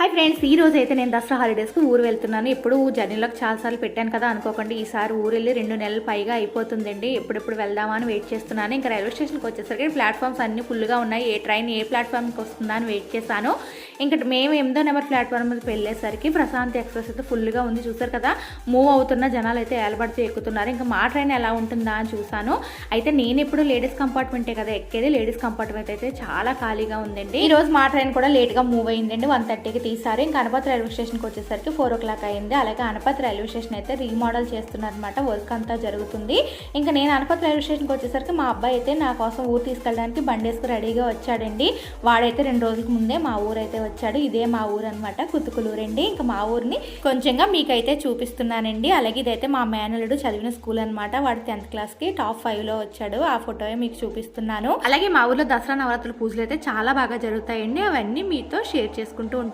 Hi friends, ఈ రోజు అయితే నేను దసరా హాలిడేస్కి ఊరు వెళ్తున్నాను. ఎప్పుడు జర్నీలోకి చాలాసార్లు పెట్టాను కదా అనుకోకండి. ఈసారి ఊరు వెళ్ళి 2 నెలలు పైగా అయిపోతుందండి. ఎప్పుడెప్పుడు వెళ్దామా అని వెయిట్ చేస్తున్నాను. ఇంకా రైల్వే స్టేషన్కి వచ్చేసరికి ప్లాట్ఫామ్స్ అన్నీ ఫుల్గా ఉన్నాయి. ఏ ట్రైన్ ఏ ప్లాట్ఫామ్కి వస్తుందా అని వెయిట్ చేశాను. ఇంకా మేము 8వ నెంబర్ ప్లాట్ఫామ్ మీదకి వెళ్ళేసరికి ప్రశాంతి ఎక్స్ప్రెస్ అయితే ఫుల్గా ఉంది. చూసారు కదా, మూవ్ అవుతున్న జనాలు అయితే ఏలబడితే ఎక్కుతున్నారు. ఇంకా మా ట్రైన్ ఎలా ఉంటుందా అని చూసాను. అయితే నేను ఎప్పుడు లేడీస్ కంపార్ట్మెంటే కదా ఎక్కేది. లేడీస్ కంపార్ట్మెంట్ అయితే చాలా ఖాళీగా ఉందండి. ఈ రోజు మా ట్రైన్ కూడా లేట్గా మూవ్ అయిందండి. 1:30కి తీసారు. ఇంకా అనపతి రైల్వే స్టేషన్కి వచ్చేసరికి 4 o'clock అయింది. అలాగే అనపతి రైల్వే స్టేషన్ అయితే రీమోడల్ చేస్తున్నారనమాట. వర్క్ అంతా జరుగుతుంది. ఇంకా నేను అనపతి రైల్వే స్టేషన్కి వచ్చేసరికి మా అబ్బాయి అయితే నా కోసం ఊరు తీసుకెళ్ళడానికి బండి వేసుకు రెడీగా వచ్చాడండి. వాడైతే 2 రోజుల ముందే మా ఊరు అయితే వచ్చాడు. ఇదే మా ఊరు అనమాట, కుతుకులూరండి. ఇంకా మా ఊరిని కొంచెంగా మీకైతే చూపిస్తున్నానండి. అలాగే ఇదైతే మా మేనల్లుడు చదివిన స్కూల్ అనమాట. వాడు 10th క్లాస్కి టాప్ 5లో వచ్చాడు. ఆ ఫోటో మీకు చూపిస్తున్నాను. అలాగే మా ఊర్లో దసరా నవరాత్రుల పూజలు అయితే చాలా బాగా జరుగుతాయండి. అవన్నీ మీతో షేర్ చేసుకుంటూ ఉంటాను.